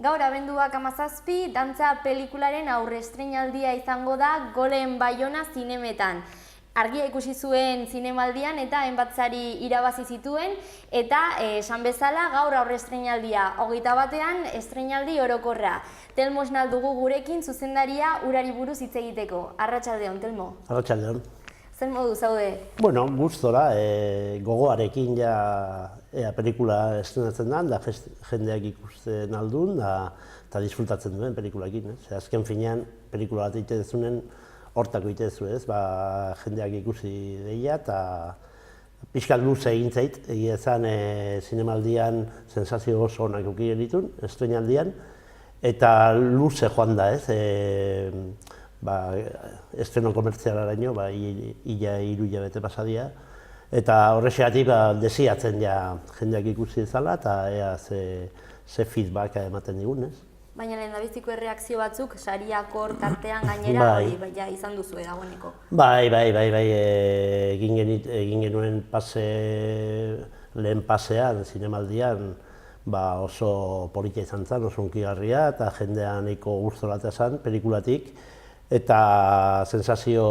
Gaur abenduak 17, dantza pelikularen aurrestreinaldia izango da Golen Baiona zinemetan. Argia ikusi zuen zinemaldian eta hainbat sari irabazi zituen eta esan bezala gaur aurrestreinaldia 21ean estreinaldi orokorra. Telmo Esnal dugu gurekin zuzendaria urari buruz hitz egiteko. Arratsaldeon, Telmo. Arratsaldeon. Zer modu zaude? Bueno, gustora, gogoarekin pelikula estrenatzen da jendeak ikusten aldun eta disfrutatzen duen pelikulakin. Azken finean, pelikula bat egiten dezunen, hortako egiten dezu ez, jendeak ikusi deia eta pixkat luze egin zait, egia ezan zinemaldian sensazio oso onak eduki ditun, estreinaldian, eta luze joan da ez, estreno komertzialaraino, ia 3 hilabete pasadia, eta horrexegatik desiatzen jendeak ikusi dezala eta ea ze feedback ematen digun, ez? Baina lehendabiziko erreakzio batzuk, sariak hor tartean gainera izan duzu dagoeneko. Bai, egin genuen lehen pasean, zinemaldian, oso polita izan zen, oso hunkigarria, eta jendean nahiko gustolatea zen pelikulatik, eta sensazio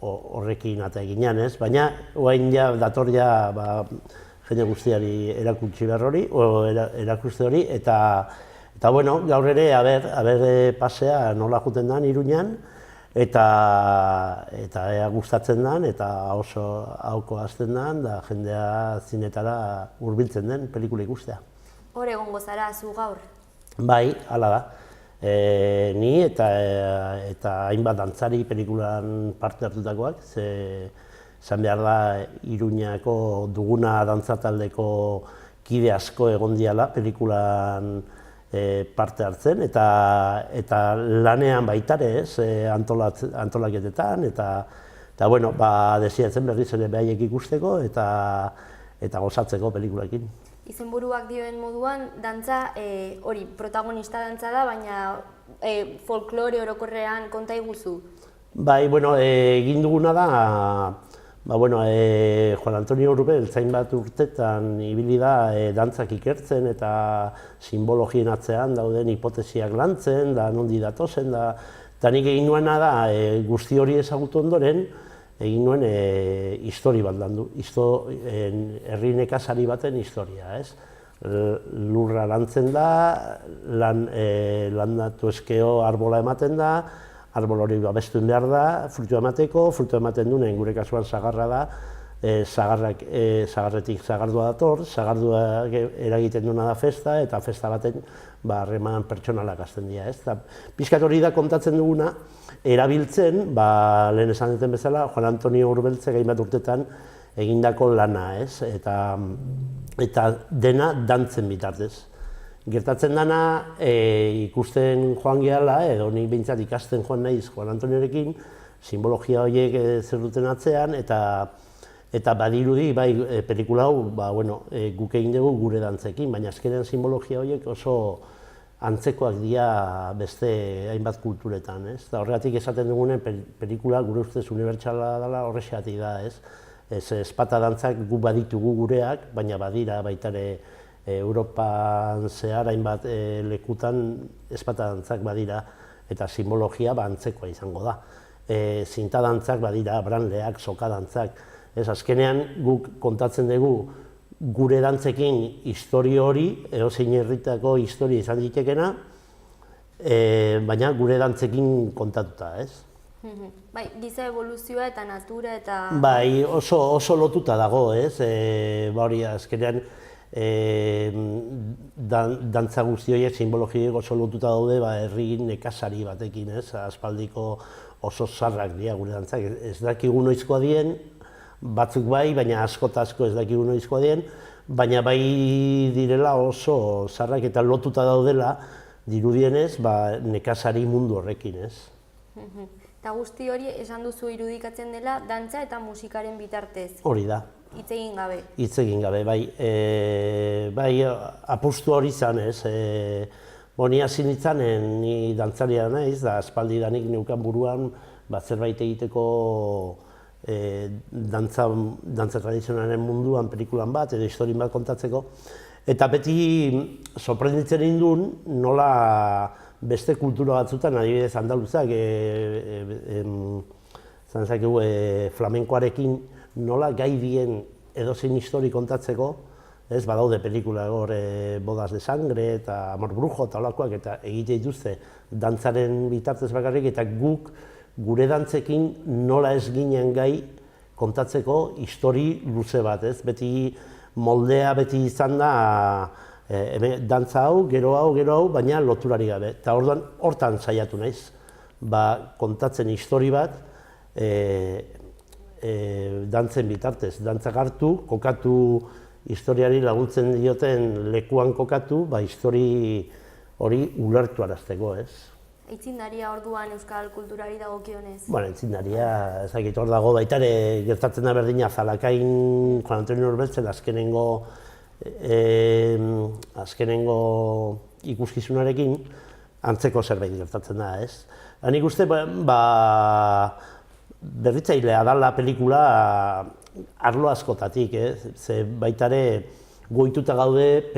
horrekin eta eginean ez, baina orain dator jende guztiari erakutsi behar hori, erakuste hori, eta bueno, gaur ere, aber pasea nola juten den Iruñan, eta ea gustatzen den, eta oso hauko azten den, da jendea zinetara hurbiltzen den pelikula ikustea. Hor egongo zara zu gaur? Bai, hala da. Ni eta hainbat dantzari pelikulan parte hartutakoak, zan behar da Iruñako duguna dantzataldeko kide asko egon diala pelikulan parte hartzen, eta lanean baitare ez, antolaketetan, eta bueno, desiatzen berriz ere behaiek ikusteko eta gozatzeko pelikulakin. Izenburuak dioen moduan, dantza hori protagonista dantza da, baina folklore orokorrean konta iguzu? Bai, bueno, egin duguna da, Juan Antonio Urubel zainbat urtetan ibili da dantzak ikertzen eta simbologien atzean dauden hipotesiak lantzen, da nondi datozen, eta nik egin nuena da guzti hori ezagutu ondoren, egin nuen histori bat landu, herri nekazari baten historia, ez? Lurra lantzen da, landatu eskeo arbola ematen da, arbol hori babestuen behar da, frutua emateko, frutua ematen duenen gure kasuan sagarra da, sagarretik sagardua dator, sagardua eragiten duena da festa, eta festa baten harreman pertsonalak hasten dira, ez? Pixkat hori da kontatzen duguna, erabiltzen, lehen esan duten bezala, Juan Antonio Urbeltzek hainbat urtetan egindako lana, ez? Eta dena dantzen bitartez. Gertatzen dana, ikusten joan gehala, edo nik behintzat ikasten joan naiz Juan Antoniorekin, simbologia horiek zer duten atzean, eta badirudi, pelikula hau, guk egin dugu gure dantzekin, baina azkenean simbologia horiek oso antzekoak dira beste hainbat kulturetan, ez? Eta horregatik esaten dugunen pelikula gure ustez unibertsala dela horrexegatik da, ez? Ezpata dantzak gu baditugu gureak, baina badira baitare Europan zehar hainbat lekutan ezpata dantzak badira eta simbologia antzekoa izango da. Zinta dantzak badira, branleak, soka dantzak. Azkenean guk kontatzen dugu gure dantzekin historio hori, edozein herritako historia izan ditekena, baina gure dantzekin kontatuta, ez? Bai, giza evoluzioa eta natura eta... Bai, oso lotuta dago, ez? Azkenean dantza guzti horiek, simbologiek oso lotuta daude herri nekazari batekin, ez? Aspaldiko oso zarrak dira gure dantzak, ez dakigu noizkoa dien, batzuk bai, baina asko eta asko ez dakigu noizkoa dien, baina bai direla oso zarrak eta lotuta daudela dirudienez nekazari mundu horrekin, ez? Eta guzti hori esan duzu irudikatzen dela dantza eta musikaren bitartez. Hori da. Hitz egin gabe. Hitz egin gabe, bai, apustu hori izan, ez? Ni hasi nintzanen, ni dantzaria naiz, da aspaldi danik neukan buruan zerbait egiteko dantza tradizionalen munduan pelikulan bat edo historien bat kontatzeko, Eta beti sorprenditzen induen nola beste kultura batzutan, adibidez Andaluzak, flamenkoarekin nola gai dien edozein histori kontatzeko, badaude pelikula hor Bodas de Sangre eta Amor Brujo eta holakoak, eta egite dituzte dantzaren bitartez bakarrik, eta guk gure dantzekin nola ez ginen gai kontatzeko histori luze bat, beti moldea beti izan da dantza hau, gero hau, baina loturari gabe. Eta orduan hortan saiatu naiz, kontatzen histori bat dantzen bitartez. Dantzak hartu, kokatu historiari laguntzen dioten lekuan kokatu, histori hori ulertu arazteko, Aitzindaria orduan euskal kulturari dagokionez? Aitzindaria, ezakit hor dago, baita ere gertatzen da berdina Zalakain Juan Antonio Urbeltzen azkenengo ikuskizunarekin antzeko zerbait gertatzen da, Nik uste, berritzailea dala pelikula arlo askotatik, ze baita ere goituta gaude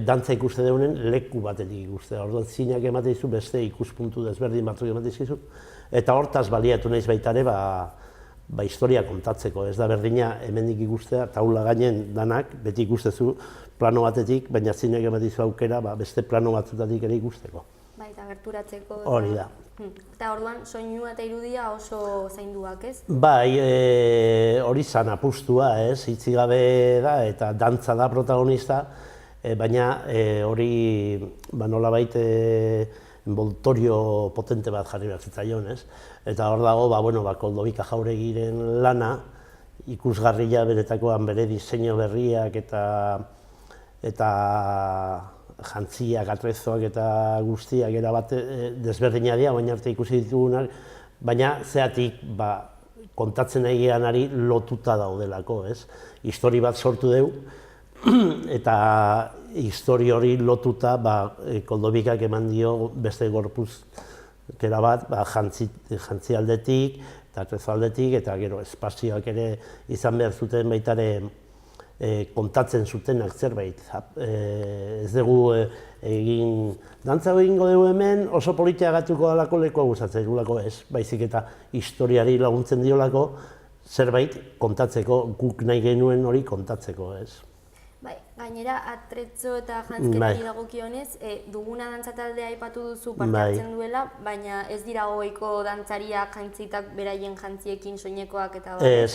dantza ikuste deunen leku batetik ikuste. Orduan zinak ematen dizu beste ikuspuntu desberdin batzuk ematen dizu, eta hortaz baliatu naiz baita ere historia kontatzeko. Ez da berdina hemendik ikustea, taula gainen danak, beti ikustezu plano batetik, baina zinak ematen dizu aukera beste plano batzutatik ere ikusteko. Eta gerturatzeko. Hori da. Eta orduan soinua eta irudia oso zainduak, ez? Hori zan apustua, hitzik gabe da eta dantza da protagonista, baina hori nolabait envoltorio potente bat jarri behar zitzaion, Eta hor dago, Koldobika Jauregiren lana, ikusgarria benetakoan bere diseinu berriak eta jantziak, atrezoak eta guztiak erabat desberdina dira, baina arte ikusi ditugunak, baina zeatik kontatzen egianari lotuta daudelako, Histori bat sortu dugu, eta histori hori lotuta Koldobikak eman dio beste gorpuzkera bat, jantzi aldetik, eta atrezo aldetik, eta gero espazioak ere izan behar zuten baitare kontatzen zutenak zerbait. Ez dugu egin, dantza egingo dugu hemen oso politia gatuko dalako lekua gustatzen dugulako baizik eta historiari laguntzen diolako zerbait kontatzeko, guk nahi genuen hori kontatzeko, Gainera, atretzo eta jantzkerari dagokionez, duguna dantzataldea aipatu duzu parte hartzen duela, baina ez dira ohiko dantzariak jantzitak beraien jantziekin soinekoak eta Ez,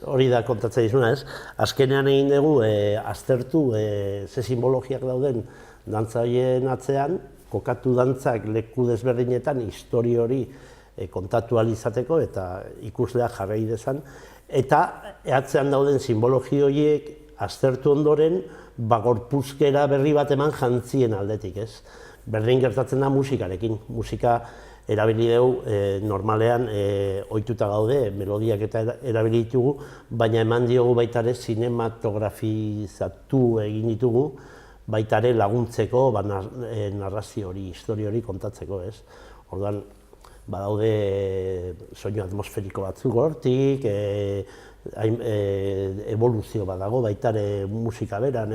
hori da kontatzen dizuna, Azkenean egin dugu aztertu ze simbologiak dauden dantzaien atzean, kokatu dantzak leku desberdinetan histori hori kontatu ahal izateko eta ikusleak jarrai dezan, eta atzean dauden simbologi horiek aztertu ondoren, gorpuzkera berri bat eman jantzien aldetik, Berdin gertatzen da musikarekin. Musika erabili dugu, normalean ohituta gaude, melodiak eta erabili ditugu, baina eman diogu baita ere zinematografizatu egin ditugu, baita ere laguntzeko narrazio hori, histori hori kontatzeko, Orduan, badaude soinu atmosferiko batzuk hortik, evoluzio bat dago baita ere musika beran,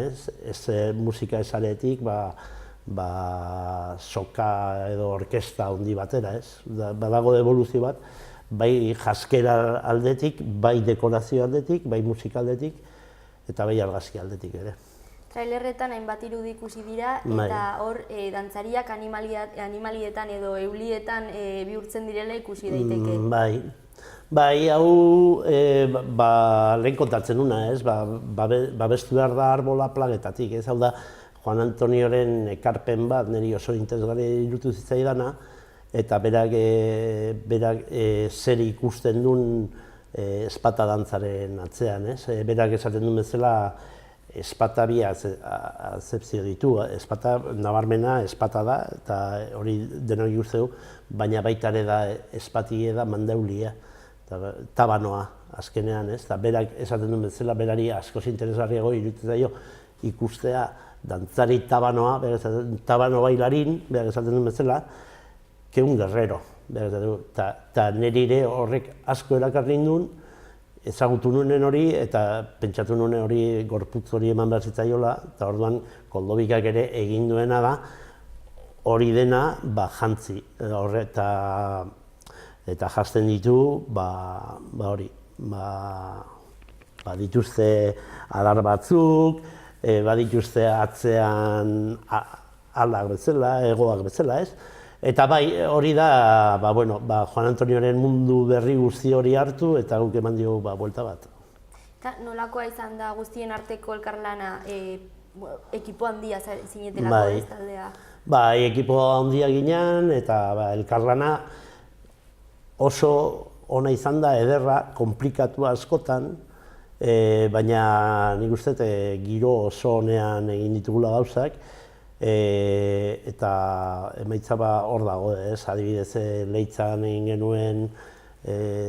musika esaretik soka edo orkesta handi batera, badago evoluzio bat, bai jaskera aldetik, bai dekorazio aldetik, bai musika aldetik, eta bai argazki aldetik ere. Trailerretan hainbat irudi ikusi dira, eta hor dantzariak animalietan edo eulietan bihurtzen direla ikusi daiteke. Bai, hau lehen kontatzen nuna, babestu behar da arbola plagetatik, hau da Juan Antonioren ekarpen bat niri oso interesgarri iruditu zitzaidana, eta berak zer ikusten duen espata dantzaren atzean, berak esaten duen bezala espata bi azepzio ditu, espata nabarmena espata da, eta hori denoi guzteu, baina baita ere da espatie da mandaulia, tabanoa azkenean, eta berak esaten duen bezala, berari askoz interesgarriago iruditzen zaio ikustea dantzari tabanoa, tabano bailarin, berak esaten duen bezala, que un guerrero, eta nire horrek asko erakarri duen, ezagutu nuen hori, eta pentsatu nuen hori gorputz hori eman behar zitzaiola, eta orduan Koldobikak ere egin duena da, hori dena jantzi, eta jazten ditu, hori, dituzte adar batzuk, badituzte atzean aldak bezala, hegoak bezala, ez? Eta bai, hori da, Juan Antonioren mundu berri guzti hori hartu, eta guk eman diogu buelta bat. Eta nolakoa izan da guztien arteko elkarlana, ekipo handia zinetelako ez taldea? Bai, ekipo handia ginen, eta elkarlana oso ona izan da, ederra, konplikatua askotan, baina nik uste giro oso onean egin ditugula gauzak, eta emaitza hor dago, adibidez Leitzan egin genuen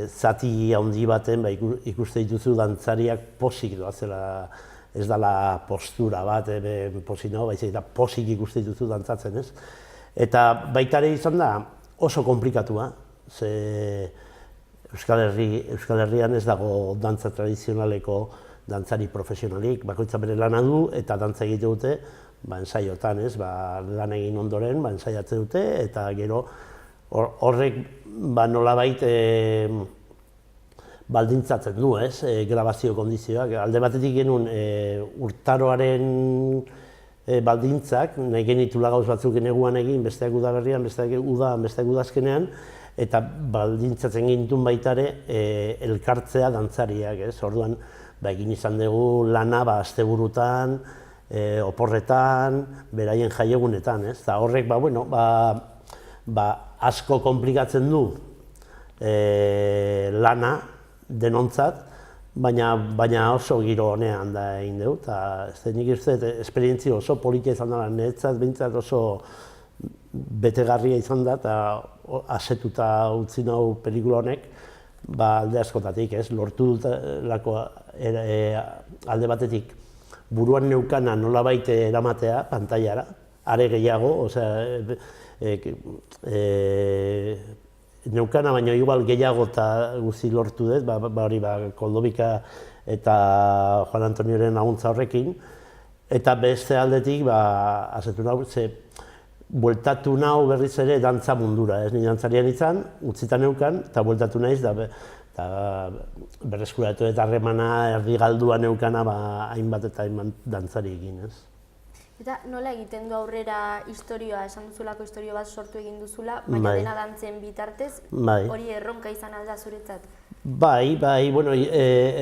zati handi baten ikuste dituzu dantzariak posik doazela, ez dela postura bat, posik nago, baizik eta posik ikuste dituzu dantzatzen, ez? Eta baita ere izan da oso konplikatua, ze Euskal Herrian ez dago dantza tradizionaleko dantzari profesionalik, bakoitza bere lana du eta dantza egite dute, ensaiotan, lan egin ondoren, ensaiatzen dute, eta gero horrek nolabait baldintzatzen du, grabazio kondizioak. Alde batetik genuen urtaroaren baldintzak, nahi genitula gauz batzuk neguan egin, besteak udaberrian, besteak udazkenean, eta baldintzatzen gintun baita ere elkartzea dantzariak, orduan egin izan dugu lana asteburutan, oporretan, beraien jaiegunetan, eta horrek asko konplikatzen du lana denontzat, baina oso giro honean da egin dugu, eta nik uste esperientzia oso politia izan da, niretzat behintzat oso betegarria izan da, eta asetuta utzi nahu pelikula honek, alde askotatik, lortu dutako alde batetik buruan neukana nolabait eramatea pantailara, are gehiago, neukana baino igual gehiago eta guzti lortu dut, hori Koldobika eta Juan Antonioren laguntza horrekin, eta beste aldetik asetu nahu, bueltatu nahu berriz ere dantza mundura, ni dantzarian izan, utzita neukan, eta bueltatu naiz, eta berreskuratu eta harremana erdi galdua neukana hainbat eta hainbat dantzari egin, ez? Eta nola egiten du aurrera historioa, esan duzulako historio bat sortu egin duzula, baina dena dantzen bitartez, hori erronka izan alda zuretzat? Bai,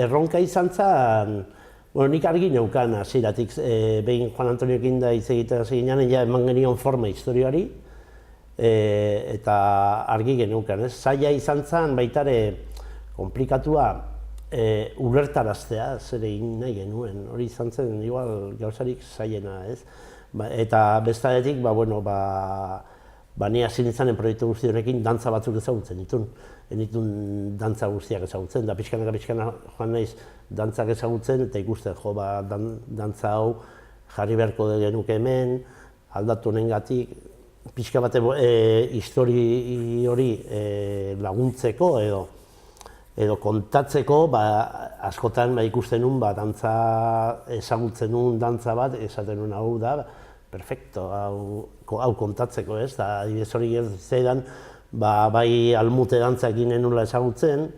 erronka izan zen, nik argi neukan hasieratik, behin Juan Antonioekin da hitz egiten hasi ginen, eman genion forma historioari, eta argi geneukan, zaila izan zen baitare konplikatua ulertaraztea, zer egin nahi genuen, hori izan zen igual gauzarik zailena, ez? Eta bestadetik, ni hasi nintzen proiektu guzti honekin dantza batzuk ezagutzen ditun. Enitun dantza guztiak ezagutzen, da pixkanaka joan naiz dantzak ezagutzen, eta ikusten, dantza hau jarri beharko genuke hemen, aldatu honengatik, pixka bate histori hori laguntzeko edo kontatzeko, askotan ikusten nun, dantza ezagutzen nun dantza bat, esaten nun hau da, perfecto, hau kontatzeko, ez? Adibidez hori gertzaidan, bai almute dantzak ginen nula ezagutzen,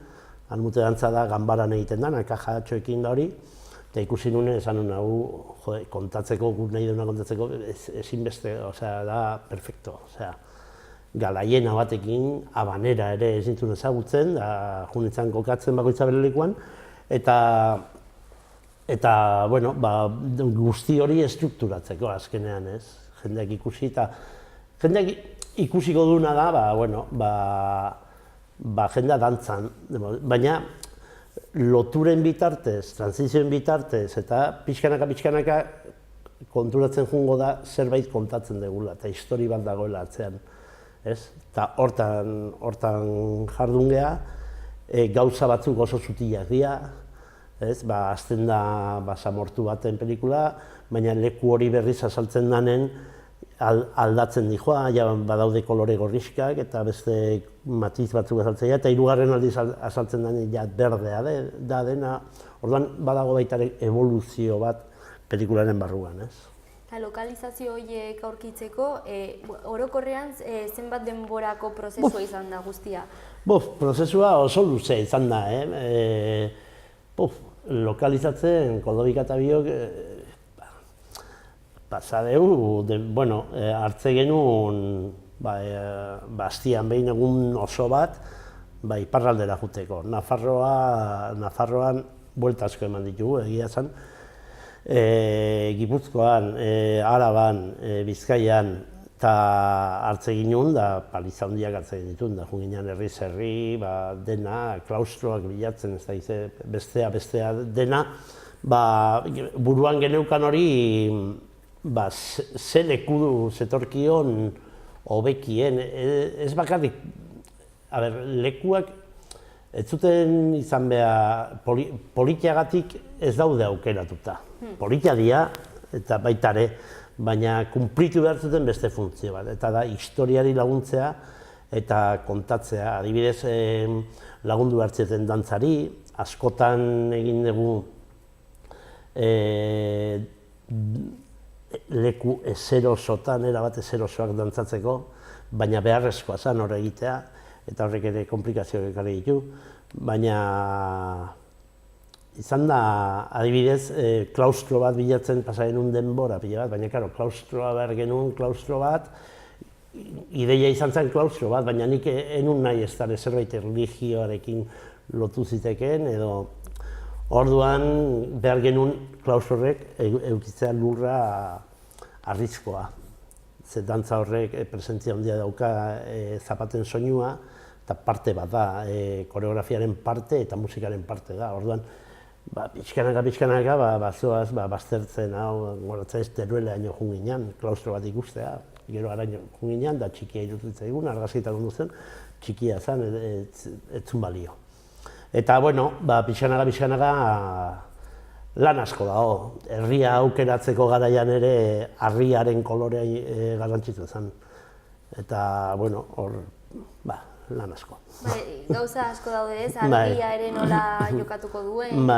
almute dantza da ganbaran egiten dana, kajatxoekin da hori, eta ikusi nuen esan nun hau kontatzeko, guk nahi duena kontatzeko, ezinbeste, da perfecto, galaiena batekin, habanera ere ez nintzen ezagutzen, junitzen kokatzen bakoitza bere lekuan, eta guzti hori estrukturatzeko azkenean, ez? Jendeak ikusi, eta jendeak ikusiko duna da, jendea dantzan, baina loturen bitartez, transizioen bitartez, eta pixkanaka konturatzen jungo da zerbait kontatzen degula, eta histori bat dagoela atzean. Eta hortan jardun geha, gauza batzuk oso zutiak dira, azten da Samortu baten pelikula, baina leku hori berriz azaltzen danen, aldatzen dijoa, ja badaude kolore gorriskak eta beste matiz batzuk azaltzen dira, eta hirugarren aldiz azaltzen da ja berdea da dena, orduan badago baita evoluzio bat pelikularen barruan, ez? Lokalizazio horiek aurkitzeko, orokorrean zenbat denborako prozesua izan da guztia? Prozesua oso luze izan da, lokalizatzen Kodobika eta biok pasadeu, hartze genuen astian behin egun oso bat iparraldera juteko. Nafarroan buelta asko eman ditugu, egia zen. Gipuzkoan, Araban, Bizkaian eta hartze ginen, da paliza handiak hartze genituen, da junginan herriz herri, dena, klaustroak bilatzen, ez da bestea dena, buruan geneukan hori ze leku zetorkion hobekien, ez bakarrik, lekuak ez zuten izan behar politiagatik ez daude aukeratuta. Politia dira eta baitare, baina kumplitu behar zuten beste funtzio bat, eta da historiari laguntzea eta kontatzea. Adibidez, lagundu behar zieten dantzari, askotan egin dugu leku ezerosotan, erabat ezerosoak dantzatzeko, baina beharrezkoa zen hor egitea, eta horrek ere komplikazioak ekarri ditu, baina izan da, adibidez, klaustro bat bilatzen pasa genuen denbora pila bat, baina klaustroa behar genuen klaustro bat, ideia izan zen klaustro bat, baina nik enun nahi ez dara zerbait erlijioarekin lotu zitekeen, edo orduan behar genuen klaustro horrek eukitzea lurra arrizkoa. Ze dantza horrek presentzia handia dauka zapaten soinua, eta parte bat da, koreografiaren parte eta musikaren parte da. Orduan, pixkanaka, bazoaz, baztertzen hau, goratzen ez Teruelaino junginan, klaustro bat ikustea, gero araino junginan, da txikia irututzen egun, argazkitan ondu zen, txikia zen, ez zun balio. Eta, bueno, pixkanaka lan asko dago. Herria aukeratzeko garaian ere harriaren kolorea garrantzitu zen. Eta, bueno, hor, lan asko. Gauza asko daude ez, argia ere nola jokatuko duen.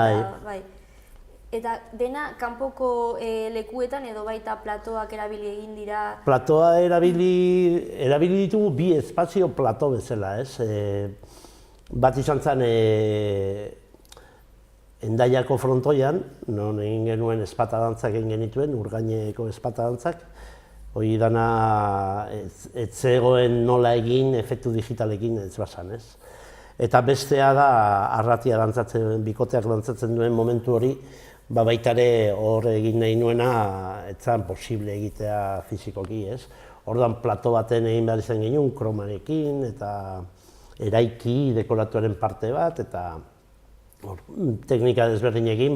Eta dena kanpoko lekuetan edo baita platoak erabili egin dira? Platoa erabili ditugu bi espazio plato bezala, ez? Bat izan zen Hendaiako frontoian, non egin genuen espata dantzak egin genituen, Urgaineko espata dantzak. Hori dana ez zegoen nola egin, efektu digitalekin ez basan, ez? Eta bestea da, arratia dantzatzen, bikoteak dantzatzen duen momentu hori, baitare hor egin nahi nuena, ez zen posible egitea fizikoki, ez? Orduan plato baten egin behar izan genuen, kromarekin, eta eraiki dekoratuaren parte bat, eta teknika desberdinekin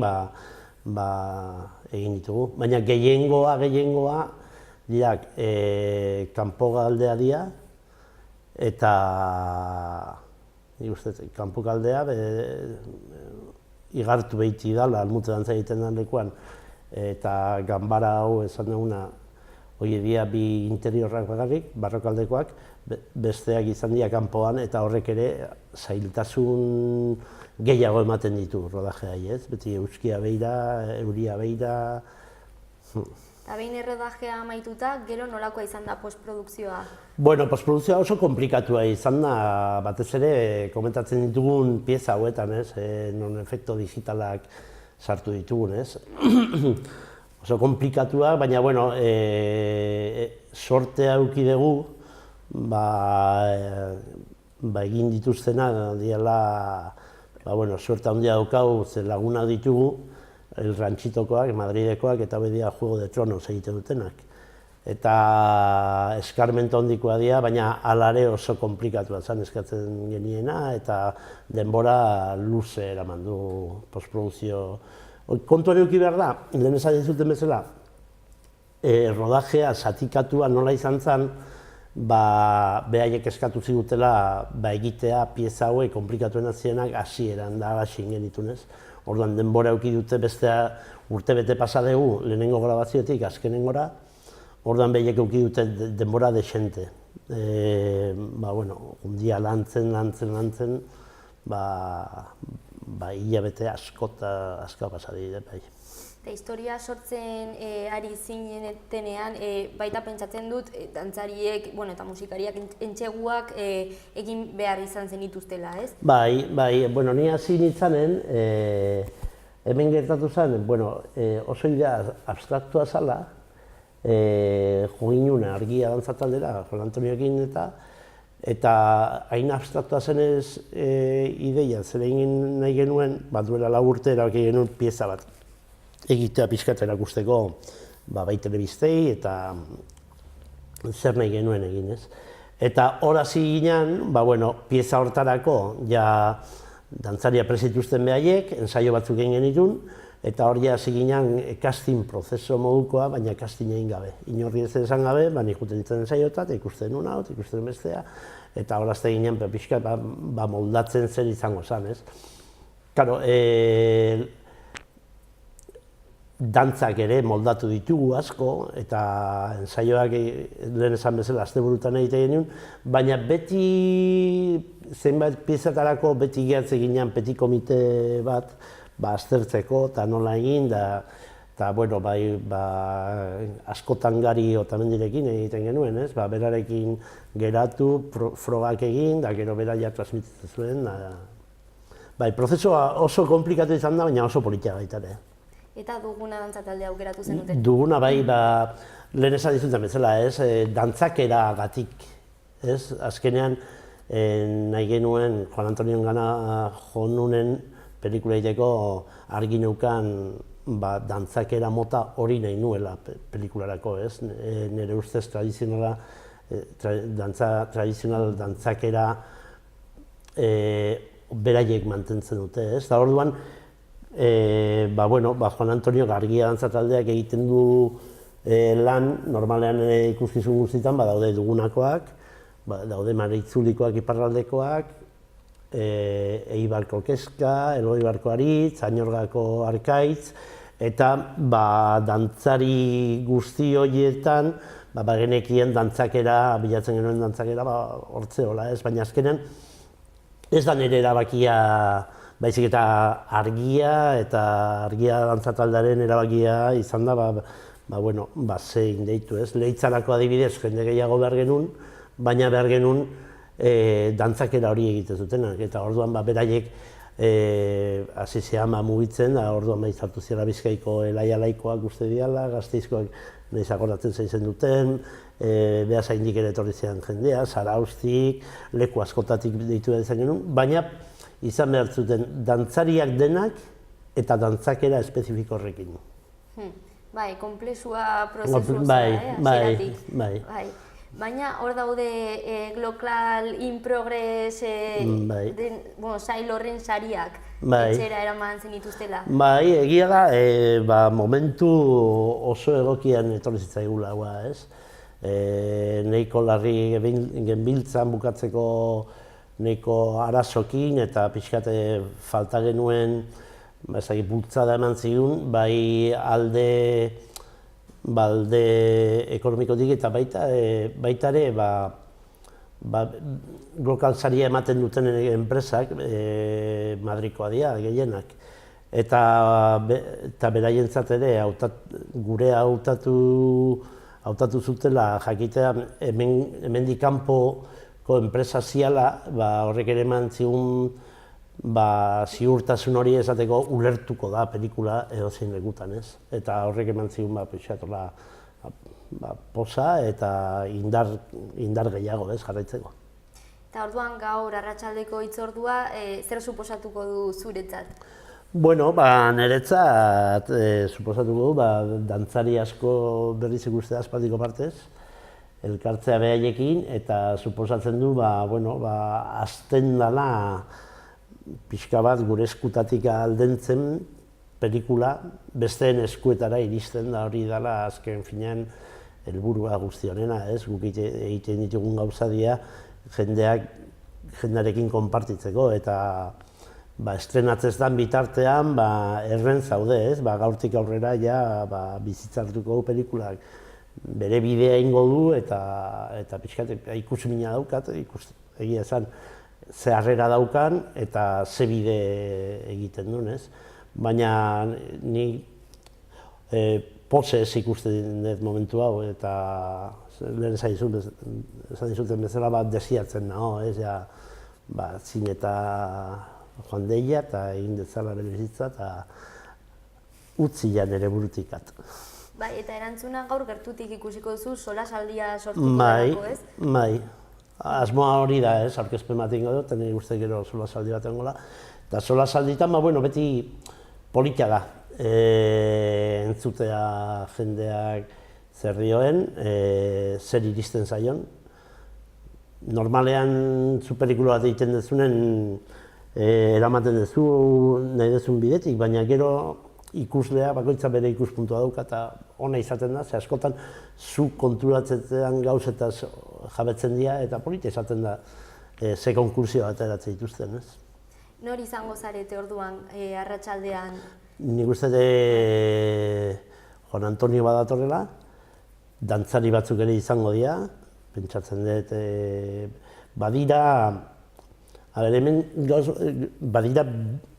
egin ditugu. Baina gehiengoa, diak kanpogaldea dira, eta kanpo galdea igartu behiti dala, almute dantza egiten den lekuan, eta ganbara hau esan duguna, hori dira bi interiorrak bakarrik, barrokaldekoak, besteak izan dira kanpoan, eta horrek ere zailtasun gehiago ematen ditu rodajea, ez? Beti euskia beira, euria beira. Eta behin errodajea amaituta, gero nolakoa izan da postprodukzioa? Bueno, postprodukzioa oso komplikatua izan da, batez ere komentatzen ditugun pieza hauetan, ez? Non efekto digitalak sartu ditugun, ez? Oso komplikatua, baina, bueno, sortea eduki dugu, egin dituztena, diela, suerte handia daukau, ze lagunak ditugu, El Ranchitokoak, Madridekoak, eta bedia Juego de Tronos egiten dutenak. Eta eskarmento handikoa dira, baina alare oso komplikatua zen eskatzen geniena, eta denbora luze eraman du postprodukzio. Kontuan eduki behar da, lehen esan dizuten bezala, rodajea zatikatua nola izan zen, behaiek eskatu zigutela egitea pieza hauek komplikatuen azienak hasieran da hasi genitunez. Orduan denbora eduki dute bestea urtebete pasa dugu lehenengo grabazioetik azkenengora. orduan behiek euki dute denbora desente. Undia lantzen, hilabete asko pasa dira, bai. Eta historia sortzen ari zinenetenean, baita pentsatzen dut, dantzariek eta musikariak entseguak egin behar izan zenituztela, ez? Bai, ni hasi nintzanen, hemen gertatu zen, oso idea abstraktua zala, jo ginuna argia dantzataldera, Juan Antonioekin eta hain abstraktua zenez ideia, zer egin nahi genuen, duela 4 urte erabaki genuen pieza bat egitea pixkat erakusteko bai telebistei eta zer nahi genuen egin, ez? Eta hor hasi ginen, pieza hortarako ja dantzaria presituzten behaiek, ensaio batzuk egin genitun, eta hor ja hasi ginen casting prozeso modukoa, baina casting egin gabe. Inorri ez esan gabe, nik juten ditzen ensaioetat, ikusten un hau, ikusten bestea, eta hor azte ginen pixkat moldatzen zer izango zen, ez? Karo, dantzak ere moldatu ditugu asko, eta ensaioak lehen esan bezala asteburutan egiten genuen, baina beti zenbait piezatarako beti gehatzen ginen petit komite bat aztertzeko eta nola egin, eta askotan Gari Otamendirekin egiten genuen, ez? Berarekin geratu, frogak egin, da gero bera ja transmititzen zuen. Prozesua oso komplikatu izan da, baina oso politia baita ere. Eta Duguna dantzataldea aukeratu zenuten? Duguna lehen esan dizuten bezala, ez? Dantzakera-gatik, ez? Azkenean nahi genuen Juan Antonioen gana jo nunen pelikula egiteko argi neukan dantzakera mota hori nahi nuela pelikularako, ez? Nire ustez tradizional dantzakera beraiek mantentzen dute, ez? Eta orduan, Juan Antonio argia dantzataldeak egiten du lan, normalean ikuskizun guztietan daude Dugunakoak, daude Maritzulikoak iparraldekoak, Eibarko Kezka, Elgoibarko Aritz, Añorgako Arkaitz, eta dantzari guzti horietan genekien dantzakera, bilatzen genuen dantzakera hortzeola, ez? Baina azkenean ez da nire erabakia, baizik eta argia dantzataldaren erabakia izan da, zein deitu, ez? Leitzarako adibidez jende gehiago behar genuen, baina behar genuen dantzakera hori egiten zutenak, eta orduan beraiek hasi zean mugitzen, orduan izartu zira Bizkaiko Elaia Laikoak uste diala, Gasteizkoak nahiz akordatzen zeizen duten, Beasaindik ere etorri zian jendea, Zaraustik, leku askotatik deitu behar izan genuen, baina izan behar zuten dantzariak denak eta dantzakera espezifiko horrekin. Bai, komplexua prozesua zeratik. Bai. Baina hor daude Global in Progress sail horren sariak etxera eraman zenituztela. Bai, egia da, momentu oso egokian etorri zitzaigula, ez? Nahiko larri genbiltzan bukatzeko nahiko arazokin eta pixkate falta genuen bultzada eman zigun, bai alde ekonomikotik eta baita ere lokal saria ematen duten enpresak Madrikoa dira gehienak. Eta beraientzat ere gure hautatu zutela jakitean hemendik kanpoko enpresa ziala, horrek ere eman zigun ziurtasun hori esateko ulertuko da pelikula edozein lekutan, ez? Eta horrek eman zigun posa eta indar gehiago, ez, jarraitzeko. Eta orduan gaur arratsaldeko hitzordua zer suposatuko du zuretzat? Bueno, niretzat suposatuko du dantzari asko berriz ikustea aspaldiko partez, elkartzea behaiekin, eta suposatzen du azten dela pixka bat gure eskutatik aldentzen pelikula besteen eskuetara iristen da, hori dela azken finean helburua guzti honena, ez? Guk egiten ditugun gauza dira jendearekin konpartitzeko, eta estrenatzez dan bitartean erren zaude, ez? Gaurtik aurrera bizitzartuko pelikulak bere bidea ingo du eta pixkat ikusmina daukat, egia esan ze harrera daukan eta ze bide egiten duen, ez? Baina ni pozez ikusten dut momentu hau eta lehen esan dizuten bezala bat desiatzen nago, ez? Zineta joan deia eta egin detzala bere bizitza eta utzi ja nire burutikat. Bai, eta erantzuna gaur gertutik ikusiko duzu solasaldia sortuko delako, ez? Bai, asmoa hori da, ez, aurkezpen bat ingo dut, nire uste gero solasaldi bat egongo da. Eta solasalditan, beti polita da, entzutea jendeak zer dioen, zer iristen zaion. Normalean zu pelikula bat egiten dezunen eramaten dezu nahi dezun bidetik, baina gero ikuslea bakoitza bere ikuspuntua dauka eta ona izaten da, ze askotan zu konturatzetan gauzetaz jabetzen dira eta polita izaten da ze konkursio bat eratzen dituzten, ez? Nor izango zarete orduan arratsaldean? Nik uste Juan Antonio badatorrela, dantzari batzuk ere izango dira, pentsatzen dut badira, hemen badira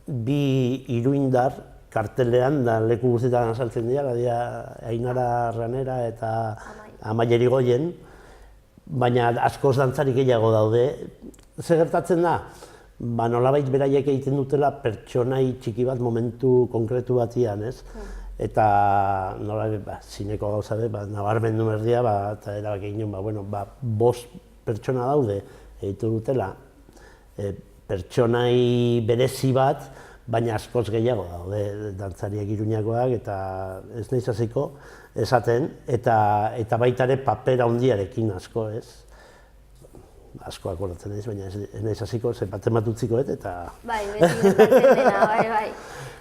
bi iruindar kartelean da leku guztietan azaltzen dira, badira Ainara Ranera eta Amaier Irigoyen, baina askoz dantzarik gehiago daude. Zer gertatzen da? Nolabait beraiek egiten dutela pertsonai txiki bat momentu konkretu batian, ez? Eta nolabait zineko gauza nabarmendu berdia eta erabaki ginen, bost pertsona daude egitu dutela pertsonai berezi bat, baina askoz gehiago daude dantzariak Iruñakoak eta ez naiz hasiko esaten, eta baita ere paper handiarekin asko, ez? Asko akordatzen naiz, baina ez naiz hasiko, ze baten bat utziko eta... Bai, beti gertatzen dena, bai.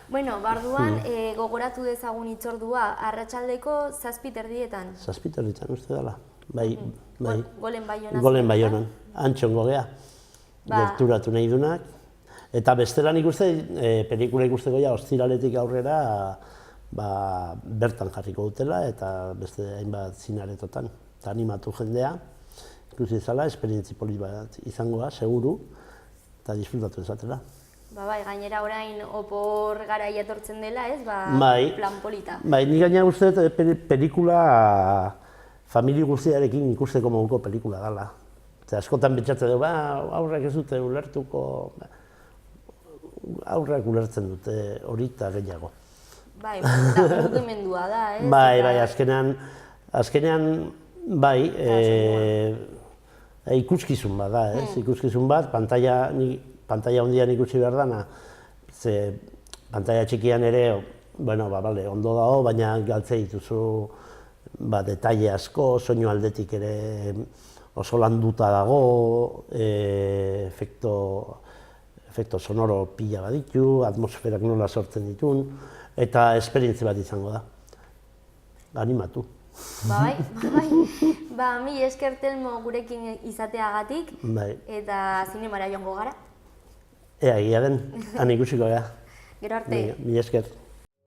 Bueno, barduan, gogoratu dezagun hitzordua, arratsaldeko 7:00 7:00 uste dela, bai. Golen Baionan. Golen Baionan, antxongo gea, gerturatu nahi dunak. Eta bestela nik uste, pelikula ikusteko ja ostiraletik aurrera bertan jarriko dutela eta beste hainbat zinaretotan. Eta animatu jendea, ikusi izala, esperientzi polit bat izangoa, seguru, eta disfrutatu ezatela. Bai, gainera orain opor garaia etortzen dela, ez? Plan polita. Bai, nik gainera uste pelikula famili guztiarekin ikusteko moduko pelikula dela. Eta askotan betxatzen dugu, aurrak ez dute ulertuko, aurrak ulertzen dute hori eta gehiago. Bai, eta mugimendua da, ez? Bai, azkenean, ikuskizun bat da, ez? Ikuskizun bat, pantalla handian ikusi behar dana, ze pantalla txikian ere, ondo dago, baina galtze dituzu detaile asko, soinu aldetik ere oso landuta dago, efekto sonoro pila baditu, atmosferak nola sortzen ditun, eta esperientzi bat izango da. Animatu. Bai. Mi esker Telmo gurekin izateagatik, eta zinemara joango gara. Egia den, han ikusiko gara. Gero arte. Mi esker.